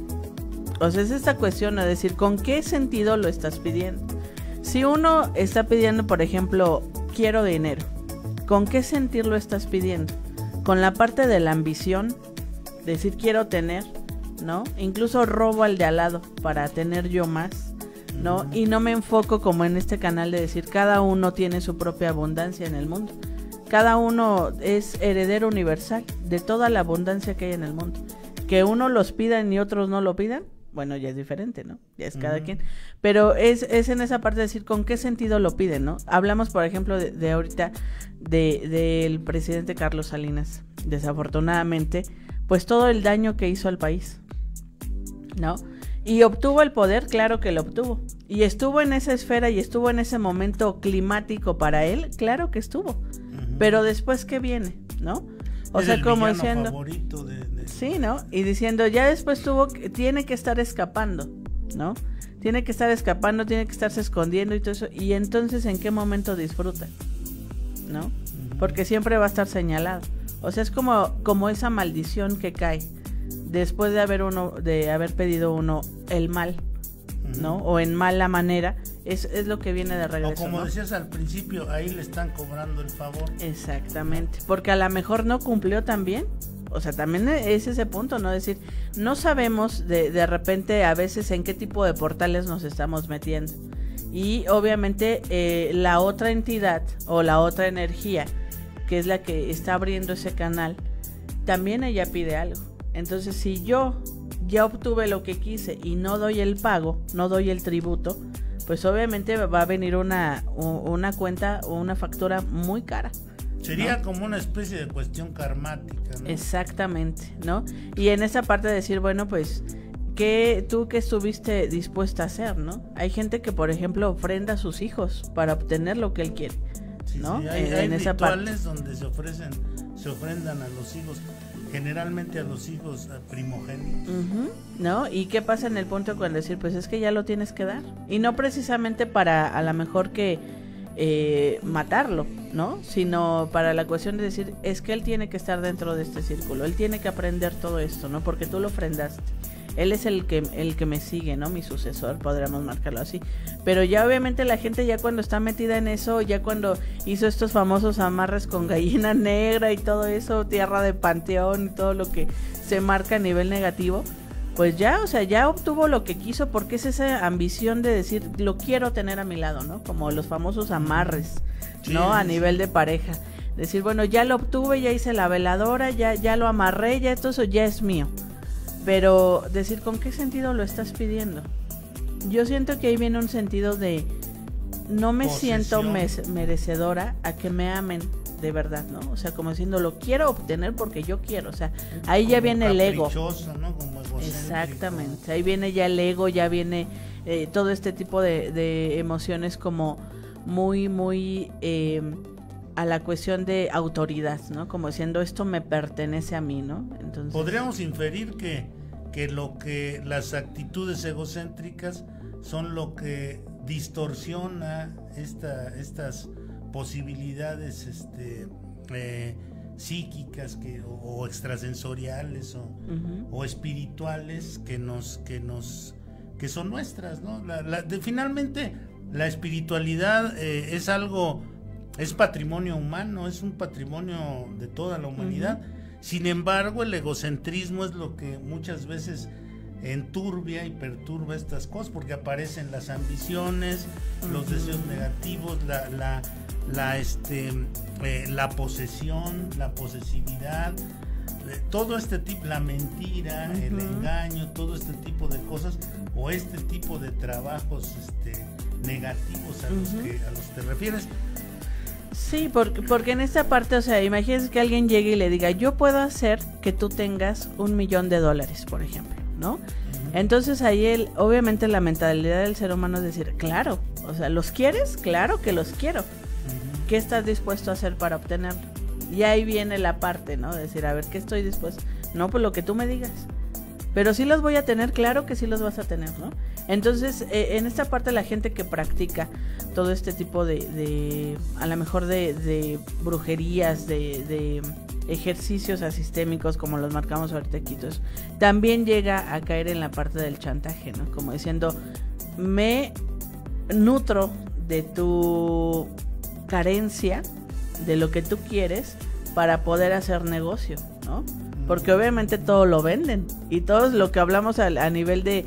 O sea, es esta cuestión de decir, ¿con qué sentido lo estás pidiendo? Si uno está pidiendo, por ejemplo, quiero dinero, ¿con qué sentir lo estás pidiendo? Con la parte de la ambición, decir quiero tener, ¿no? Incluso robo al de al lado para tener yo más, ¿no? Y no me enfoco como en este canal de decir cada uno tiene su propia abundancia en el mundo. Cada uno es heredero universal de toda la abundancia que hay en el mundo. Que uno los pidan y otros no lo pidan, bueno, ya es diferente, ¿no? Ya es cada quien. Pero es en esa parte de decir con qué sentido lo piden, ¿no? Hablamos, por ejemplo, de ahorita del presidente Carlos Salinas. Desafortunadamente, pues todo el daño que hizo al país, ¿no? Y obtuvo el poder, claro que lo obtuvo. Y estuvo en esa esfera y estuvo en ese momento climático para él, claro que estuvo. Pero después, ¿qué viene? ¿No? O sea, como diciendo... Sí, ¿no? Y diciendo, ya después tiene que estar escapando, ¿no? Tiene que estar escapando, tiene que estarse escondiendo y todo eso. Y entonces, ¿en qué momento disfruta? ¿No? Porque siempre va a estar señalado. O sea, es como esa maldición que cae después de haber pedido uno el mal, ¿no? O en mala manera, Es lo que viene de regreso. O como ¿no? decías al principio, ahí le están cobrando el favor. Exactamente, porque a lo mejor no cumplió también. O sea, también es ese punto, ¿no? Decir, no sabemos de repente a veces en qué tipo de portales nos estamos metiendo. Y obviamente la otra entidad o la otra energía, que es la que está abriendo ese canal, también ella pide algo. Entonces, si yo ya obtuve lo que quise y no doy el pago, no doy el tributo, pues obviamente va a venir una cuenta o una factura muy cara. Sería ¿no? como una especie de cuestión karmática, ¿no? Exactamente, ¿no? Y en esa parte de decir, bueno, pues, ¿tú qué estuviste dispuesta a hacer, no? Hay gente que, por ejemplo, ofrenda a sus hijos para obtener lo que él quiere, ¿no? Sí, hay en esa rituales parte donde se ofrendan a los hijos, generalmente a los hijos primogénitos. ¿no? ¿Y qué pasa en el punto cuando decir, pues es que ya lo tienes que dar? Y no precisamente para a lo mejor que matarlo, ¿no? Sino para la cuestión de decir, es que él tiene que estar dentro de este círculo, él tiene que aprender todo esto, ¿no? Porque tú lo ofrendaste. Él es el que me sigue, ¿no? Mi sucesor, podríamos marcarlo así. Pero ya obviamente la gente ya cuando está metida en eso, ya cuando hizo estos famosos amarres con gallina negra y todo eso, tierra de panteón y todo lo que se marca a nivel negativo, pues ya, o sea, ya obtuvo lo que quiso, porque es esa ambición de decir, lo quiero tener a mi lado, ¿no? Como los famosos amarres, ¿no? A nivel de pareja. Decir, bueno, ya lo obtuve, ya hice la veladora, ya lo amarré, ya todo eso ya es mío. Pero decir, ¿con qué sentido lo estás pidiendo? Yo siento que ahí viene un sentido de no me siento merecedora a que me amen de verdad, ¿no? O sea, como diciendo, lo quiero obtener porque yo quiero, o sea, ahí ya viene el ego. ¿No? Como exactamente, ahí viene ya el ego, ya viene todo este tipo de emociones como muy a la cuestión de autoridad, ¿no? Como diciendo, esto me pertenece a mí, ¿no? Entonces podríamos inferir que las actitudes egocéntricas son lo que distorsiona estas posibilidades psíquicas o extrasensoriales o espirituales que son nuestras, ¿no? Finalmente la espiritualidad es patrimonio humano, es un patrimonio de toda la humanidad. Sin embargo, el egocentrismo es lo que muchas veces enturbia y perturba estas cosas, porque aparecen las ambiciones, los deseos negativos, la posesión, la posesividad, todo este tipo, la mentira, el engaño, todo este tipo de cosas o este tipo de trabajos negativos a los que te refieres. Sí, porque en esta parte, o sea, imagínense que alguien llegue y le diga, yo puedo hacer que tú tengas $1,000,000, por ejemplo, ¿no? Entonces ahí obviamente la mentalidad del ser humano es decir, claro, o sea, ¿los quieres? Claro que los quiero. ¿Qué estás dispuesto a hacer para obtenerlo? Y ahí viene la parte, ¿no? De decir, a ver, ¿qué estoy dispuesto? No, pues lo que tú me digas. Pero sí los voy a tener, claro que sí los vas a tener, ¿no? Entonces, en esta parte la gente que practica todo este tipo de a lo mejor de brujerías, de ejercicios asistémicos, como los marcamos ahorita aquí, también llega a caer en la parte del chantaje, ¿no? Como diciendo, me nutro de tu carencia, de lo que tú quieres, para poder hacer negocio, ¿no? Porque obviamente todo lo venden, y todo lo que hablamos a nivel de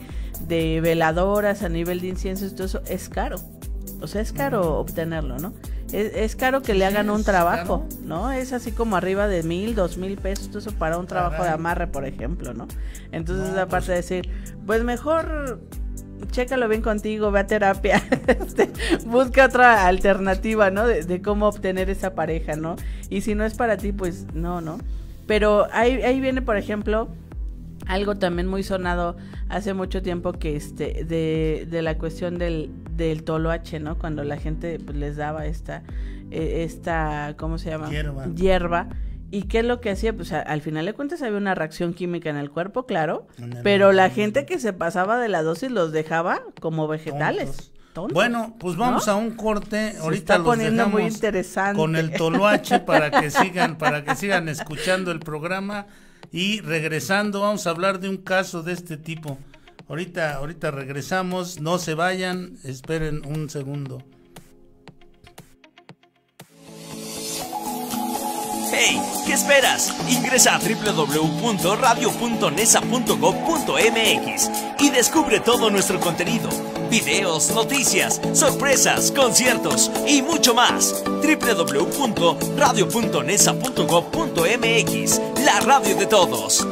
veladoras, a nivel de inciensos, todo eso es caro. O sea, es caro obtenerlo, ¿no? Es caro que le hagan un trabajo, caro, ¿no? Es así como arriba de $1,000, $2,000, todo eso para un trabajo de amarre, por ejemplo, ¿no? Entonces, aparte de decir, pues mejor chécalo bien contigo, ve a terapia, busca otra alternativa, ¿no? De cómo obtener esa pareja, ¿no? Y si no es para ti, pues no. Pero ahí viene, por ejemplo, algo también muy sonado hace mucho tiempo, que de la cuestión del toloache, ¿no? Cuando la gente pues, les daba esta ¿cómo se llama? Hierba. ¿Y qué es lo que hacía? Pues al final de cuentas había una reacción química en el cuerpo, claro, pero la gente que se pasaba de la dosis los dejaba como vegetales. Tontos. Bueno, pues vamos a un corte. Ahorita está poniendo los dejamos muy interesante con el toloache para que sigan escuchando el programa, y regresando vamos a hablar de un caso de este tipo. Ahorita regresamos, no se vayan, esperen un segundo. ¡Hey! ¿Qué esperas? Ingresa a www.radio.nesa.gov.mx y descubre todo nuestro contenido, videos, noticias, sorpresas, conciertos y mucho más. www.radio.nesa.gov.mx, la radio de todos.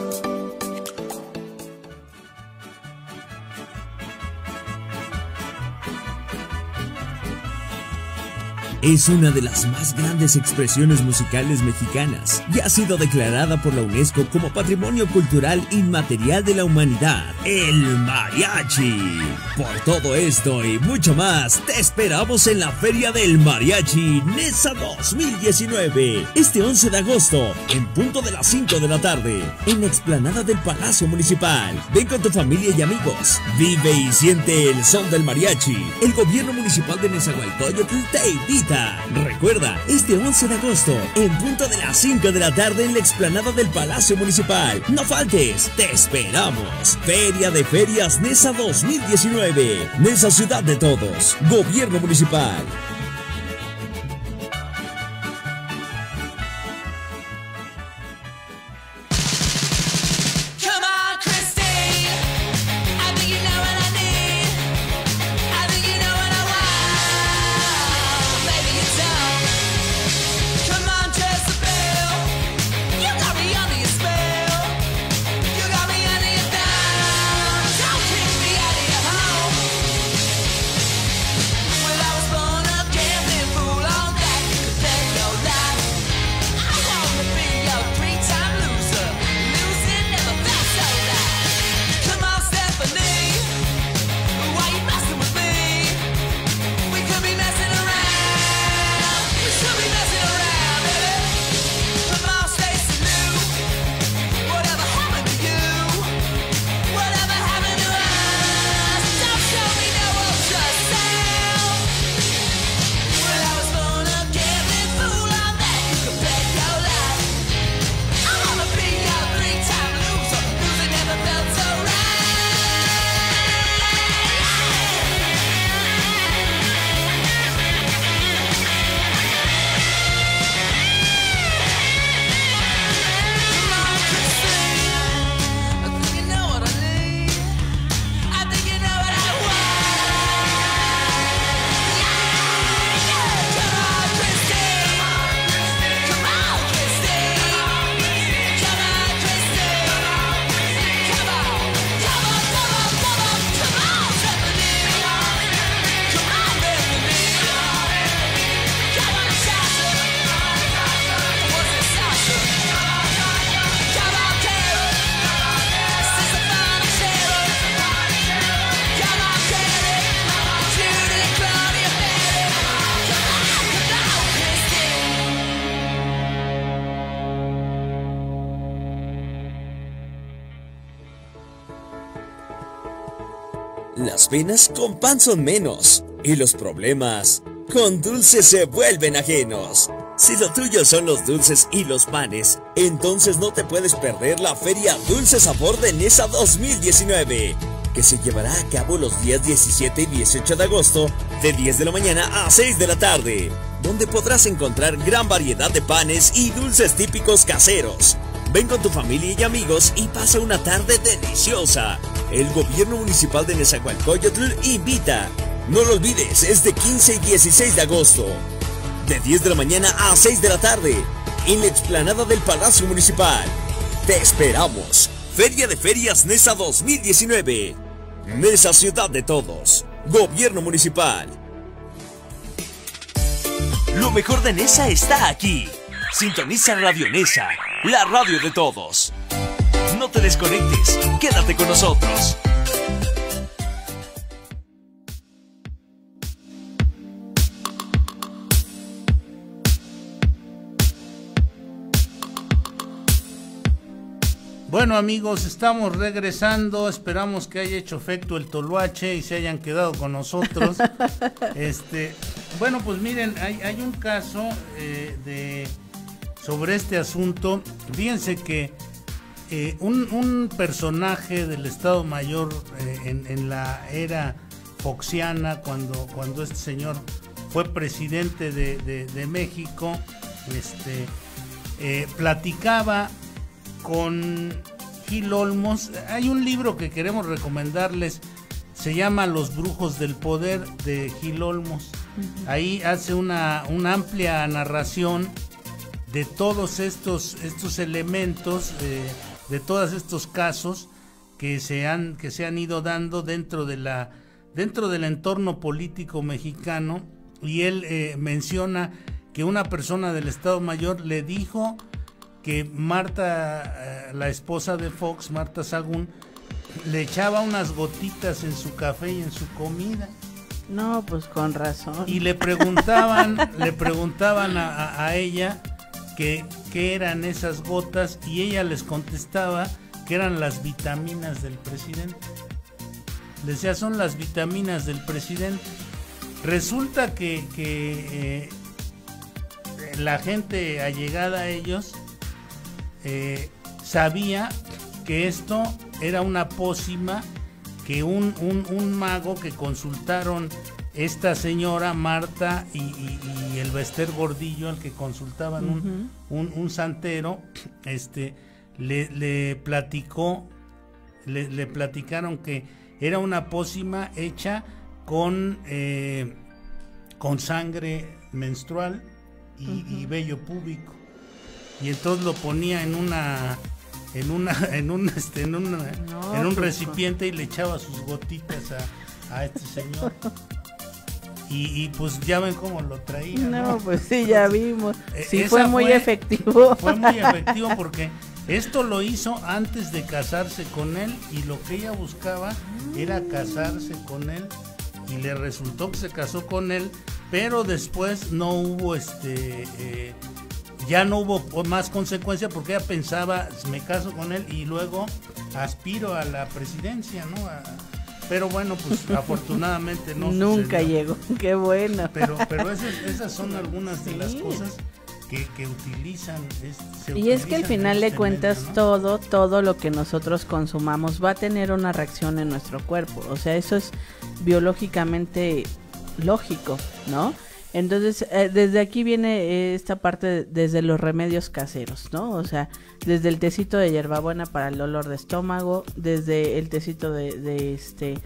Es una de las más grandes expresiones musicales mexicanas y ha sido declarada por la UNESCO como Patrimonio Cultural Inmaterial de la Humanidad, el mariachi. Por todo esto y mucho más, te esperamos en la Feria del Mariachi Nesa 2019, este 11 de agosto, en punto de las 5 de la tarde, en la explanada del Palacio Municipal. Ven con tu familia y amigos, vive y siente el son del mariachi. El gobierno municipal de Nezahualcóyotl te invita. Recuerda, este 11 de agosto, en punto de las 5 de la tarde en la explanada del Palacio Municipal. No faltes, te esperamos. Feria de Ferias Nesa 2019. Nesa, ciudad de todos. Gobierno Municipal. Las penas con pan son menos y los problemas con dulces se vuelven ajenos. Si lo tuyo son los dulces y los panes, entonces no te puedes perder la Feria Dulce Sabor de Nesa 2019, que se llevará a cabo los días 17 y 18 de agosto, de 10 de la mañana a 6 de la tarde, donde podrás encontrar gran variedad de panes y dulces típicos caseros. Ven con tu familia y amigos y pasa una tarde deliciosa. El gobierno municipal de Nezahualcóyotl invita. No lo olvides, es de 15 y 16 de agosto, de 10 de la mañana a 6 de la tarde, en la explanada del Palacio Municipal. Te esperamos. Feria de Ferias Nesa 2019. Nesa, ciudad de todos. Gobierno Municipal. Lo mejor de Nesa está aquí. Sintoniza Radio Nesa, la radio de todos. No te desconectes, quédate con nosotros. Bueno, amigos, estamos regresando. Esperamos que haya hecho efecto el toloache y se hayan quedado con nosotros. Bueno, pues miren, hay un caso sobre este asunto. Fíjense que un personaje del Estado Mayor en la era foxiana, cuando este señor fue presidente de México, platicaba con Gil Olmos. Hay un libro que queremos recomendarles, se llama Los Brujos del Poder, de Gil Olmos. Ahí hace una amplia narración de todos estos elementos, de todos estos casos que se han ido dando dentro del entorno político mexicano, y él menciona que una persona del Estado Mayor le dijo que Marta, la esposa de Fox, Marta Sagún, le echaba unas gotitas en su café y en su comida. No, pues con razón. Y le preguntaban a ella qué eran esas gotas, y ella les contestaba que eran las vitaminas del presidente. Le decía, son las vitaminas del presidente. Resulta que la gente allegada a ellos sabía que esto era una pócima que un mago que consultaron esta señora Marta y el Bester Gordillo, al que consultaban un santero, le platicaron que era una pócima hecha con sangre menstrual y vello púbico, y entonces lo ponía en un recipiente y le echaba sus gotitas a este señor. Y pues ya ven cómo lo traía. No, pues sí, ya vimos. Sí, fue muy efectivo. Fue muy efectivo porque esto lo hizo antes de casarse con él, y lo que ella buscaba era casarse con él, y le resultó que se casó con él, pero después no hubo ya no hubo más consecuencia, porque ella pensaba, me caso con él y luego aspiro a la presidencia, ¿no? Pero bueno, pues afortunadamente no nunca llegó. Qué bueno. Pero esas son algunas de las cosas que utilizan. Y es que al final de cuentas, ¿no? todo lo que nosotros consumamos va a tener una reacción en nuestro cuerpo. O sea, eso es biológicamente lógico, ¿no? Entonces, desde aquí viene esta parte desde los remedios caseros, ¿no? O sea, desde el tecito de hierbabuena para el dolor de estómago, desde el tecito de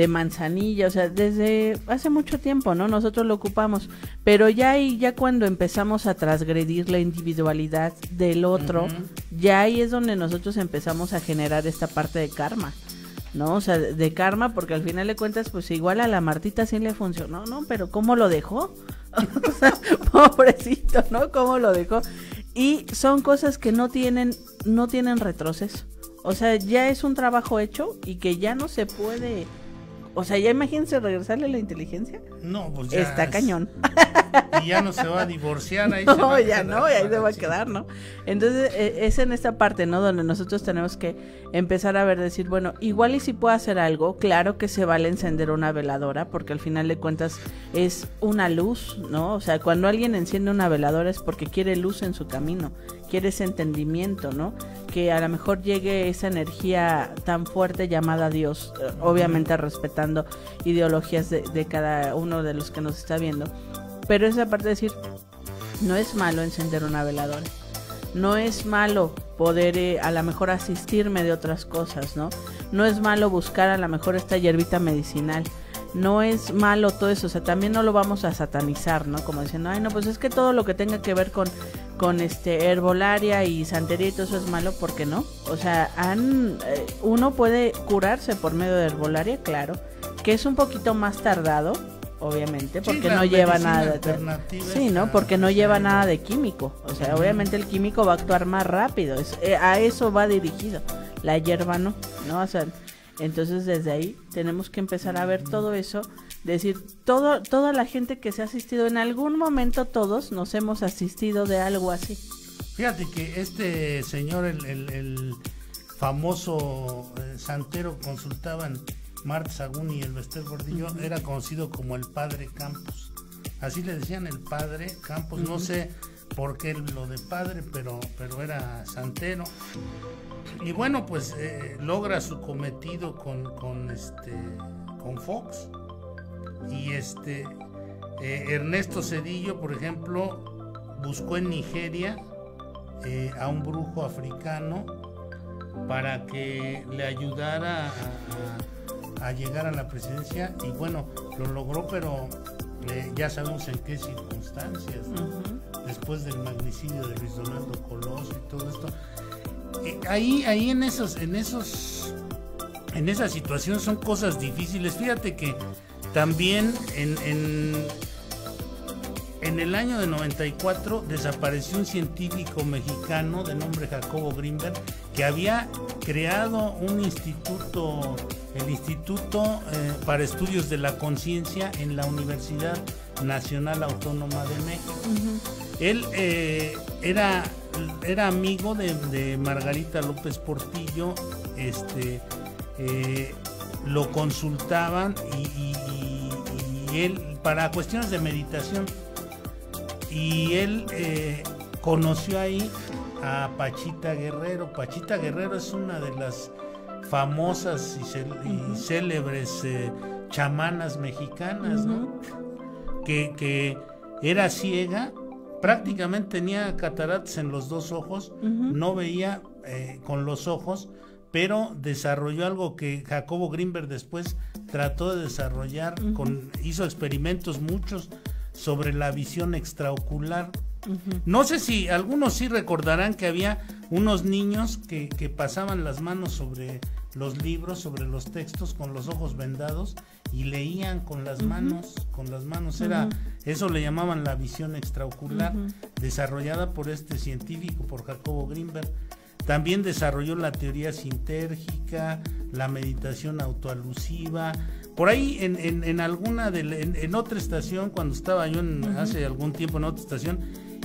manzanilla, o sea, desde hace mucho tiempo, ¿no? Nosotros lo ocupamos, pero ya cuando empezamos a transgredir la individualidad del otro, ya ahí es donde nosotros empezamos a generar esta parte de karma, ¿no? O sea, de karma, porque al final de cuentas, pues igual a la Martita sí le funcionó, ¿no? Pero ¿cómo lo dejó? O sea, pobrecito, ¿no? ¿Cómo lo dejó? Y son cosas que no tienen retroceso. O sea, ya es un trabajo hecho y que ya no se puede. O sea, ya imagínense regresarle la inteligencia. No, pues ya está cañón. Y ya no se va a divorciar. Ahí no, ya no, y ahí se va a quedar, ¿no? Entonces, es en esta parte, ¿no? Donde nosotros tenemos que empezar a ver, decir, bueno, igual y si puedo hacer algo, claro que se vale encender una veladora, porque al final de cuentas es una luz, ¿no? O sea, cuando alguien enciende una veladora es porque quiere luz en su camino, quiere ese entendimiento, ¿no? Que a lo mejor llegue esa energía tan fuerte llamada Dios, obviamente respetando ideologías de cada uno de los que nos está viendo, pero esa parte de decir, no es malo encender una veladora, no es malo poder a lo mejor asistirme de otras cosas, ¿no? No es malo buscar a lo mejor esta hierbita medicinal, no es malo todo eso, o sea, también no lo vamos a satanizar, ¿no? Como diciendo, ay, no, pues es que todo lo que tenga que ver con herbolaria y santería y todo eso es malo, ¿por qué no? O sea, uno puede curarse por medio de herbolaria, claro, que es un poquito más tardado, obviamente, porque no lleva nada de, sí, ¿no? Porque no lleva nada de químico, o sea, obviamente el químico va a actuar más rápido, a eso va dirigido, la hierba no, o sea, entonces desde ahí tenemos que empezar a ver todo eso, decir, toda la gente que se ha asistido, en algún momento todos nos hemos asistido de algo así. Fíjate que este señor, el famoso santero consultaban Marta Sagún y el Bester Gordillo, era conocido como el Padre Campos. Así le decían, el Padre Campos. No sé porque lo de padre, pero era santero. Y bueno, pues logra su cometido con Fox. Y Ernesto Zedillo, por ejemplo, buscó en Nigeria a un brujo africano para que le ayudara a llegar a la presidencia, y bueno, lo logró, pero ya sabemos en qué circunstancias, ¿no? Después del magnicidio de Luis Donaldo Colosio y todo esto. Ahí en esa situación son cosas difíciles. Fíjate que también en el año de 94 desapareció un científico mexicano de nombre Jacobo Grinberg, que había creado un instituto, el Instituto para Estudios de la Conciencia en la Universidad Nacional Autónoma de México. Él era amigo de Margarita López Portillo, lo consultaban y él para cuestiones de meditación, y él conoció ahí a Pachita Guerrero. Pachita Guerrero es una de las famosas y célebres chamanas mexicanas, ¿no? Que era ciega, prácticamente tenía cataratas en los dos ojos, no veía con los ojos, pero desarrolló algo que Jacobo Grinberg después trató de desarrollar, hizo experimentos muchos sobre la visión extraocular. No sé si algunos sí recordarán que había unos niños que pasaban las manos sobre los libros, sobre los textos, con los ojos vendados, y leían con las manos, eso le llamaban la visión extraocular, desarrollada por este científico, por Jacobo Grinberg. También desarrolló la teoría sintérgica, la meditación autoalusiva. Por ahí en alguna en otra estación, cuando estaba yo hace algún tiempo en otra estación,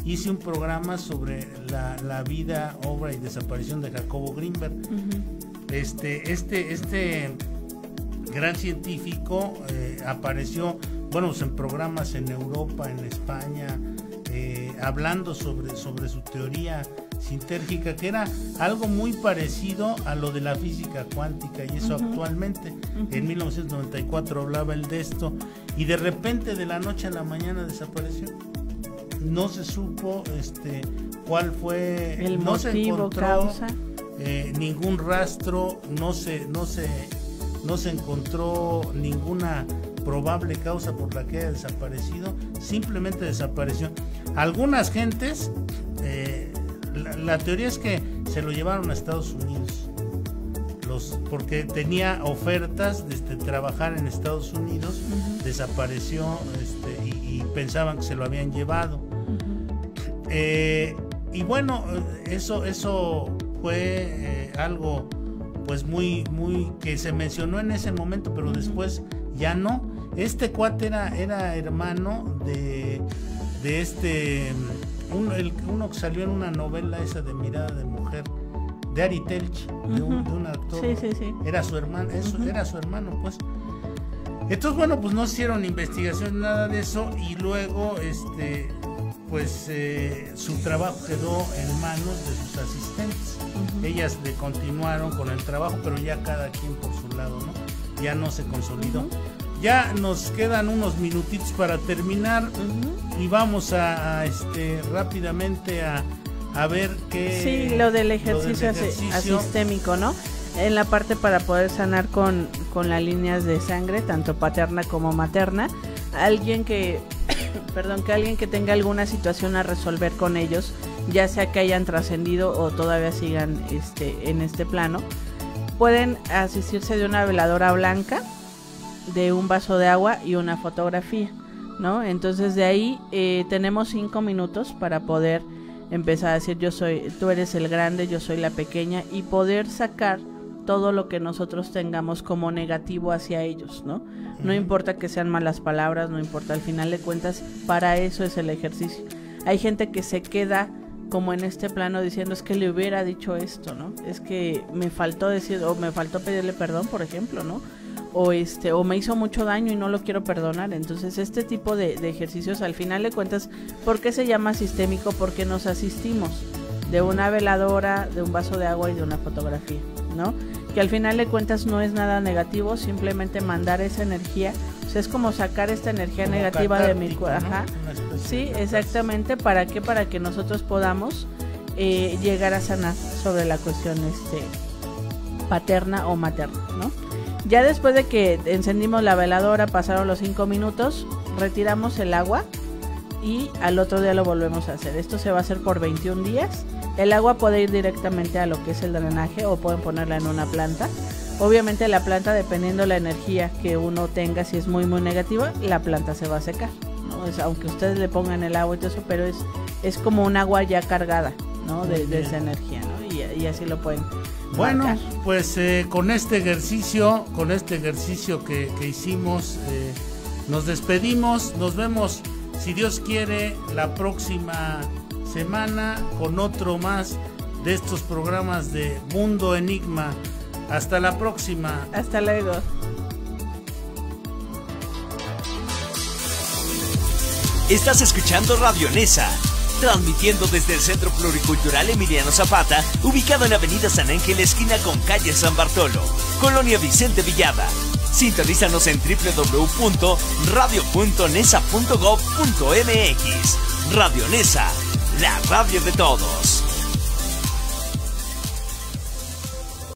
hice un programa sobre la vida, obra y desaparición de Jacobo Grinberg. Este gran científico apareció, bueno, pues en programas en Europa, en España, hablando sobre su teoría sintérgica, que era algo muy parecido a lo de la física cuántica, y eso actualmente. En 1994 hablaba él de esto, y de repente, de la noche a la mañana, desapareció. No se supo cuál fue el motivo, se encontró causa. Ningún rastro, no se encontró ninguna probable causa por la que haya desaparecido, simplemente desapareció. Algunas gentes, la teoría es que se lo llevaron a Estados Unidos, porque tenía ofertas de trabajar en Estados Unidos, desapareció, y pensaban que se lo habían llevado. Y bueno, eso fue algo pues muy que se mencionó en ese momento, pero después ya no. Este cuate era hermano de uno que salió en una novela esa de Mirada de Mujer, de Ari Telch, de un actor. Sí. Era su hermano, era su hermano, pues. Entonces, bueno, pues no hicieron investigación, nada de eso, y luego su trabajo quedó en manos de sus asistentes. Ellas le continuaron con el trabajo, pero ya cada quien por su lado, ¿no? Ya no se consolidó. Ya nos quedan unos minutitos para terminar, y vamos a rápidamente a ver qué... Sí, lo del ejercicio asistémico, ¿no? En la parte para poder sanar con las líneas de sangre, tanto paterna como materna. Alguien que tenga alguna situación a resolver con ellos, ya sea que hayan trascendido o todavía sigan en este plano, pueden asistirse de una veladora blanca, de un vaso de agua y una fotografía, ¿no? Entonces de ahí tenemos 5 minutos para poder empezar a decir tú eres el grande, yo soy la pequeña, y poder sacar todo lo que nosotros tengamos como negativo hacia ellos, ¿no? No importa que sean malas palabras, no importa, al final de cuentas, para eso es el ejercicio. Hay gente que se queda como en este plano diciendo, es que le hubiera dicho esto, ¿no? Es que me faltó decir, o me faltó pedirle perdón, por ejemplo, ¿no? o me hizo mucho daño y no lo quiero perdonar. Entonces este tipo de ejercicios, al final de cuentas, ¿por qué se llama sistémico? Porque nos asistimos de una veladora, de un vaso de agua y de una fotografía, ¿no? Que al final de cuentas no es nada negativo, simplemente mandar esa energía. O sea, es como sacar esta energía como negativa de mi cuerpo, ¿no? Sí, exactamente. ¿Para qué? Para que nosotros podamos llegar a sanar sobre la cuestión paterna o materna, ¿no? Ya después de que encendimos la veladora, pasaron los 5 minutos, retiramos el agua y al otro día lo volvemos a hacer. Esto se va a hacer por 21 días. El agua puede ir directamente a lo que es el drenaje o pueden ponerla en una planta. Obviamente la planta, dependiendo la energía que uno tenga, si es muy negativa, la planta se va a secar, ¿no? Aunque ustedes le pongan el agua y todo eso, pero es como un agua ya cargada, ¿no? De esa energía, ¿no? Y así lo pueden bueno, marcar. pues con este ejercicio que hicimos, nos despedimos. Nos vemos, si Dios quiere, la próxima semana con otro más de estos programas de Mundo Enigma. Hasta la próxima. Hasta luego. Estás escuchando Radio Nesa, transmitiendo desde el Centro Pluricultural Emiliano Zapata, ubicado en Avenida San Ángel, esquina con calle San Bartolo, Colonia Vicente Villada. Sintonízanos en www.radio.nesa.gov.mx. Radio Nesa, la radio de todos.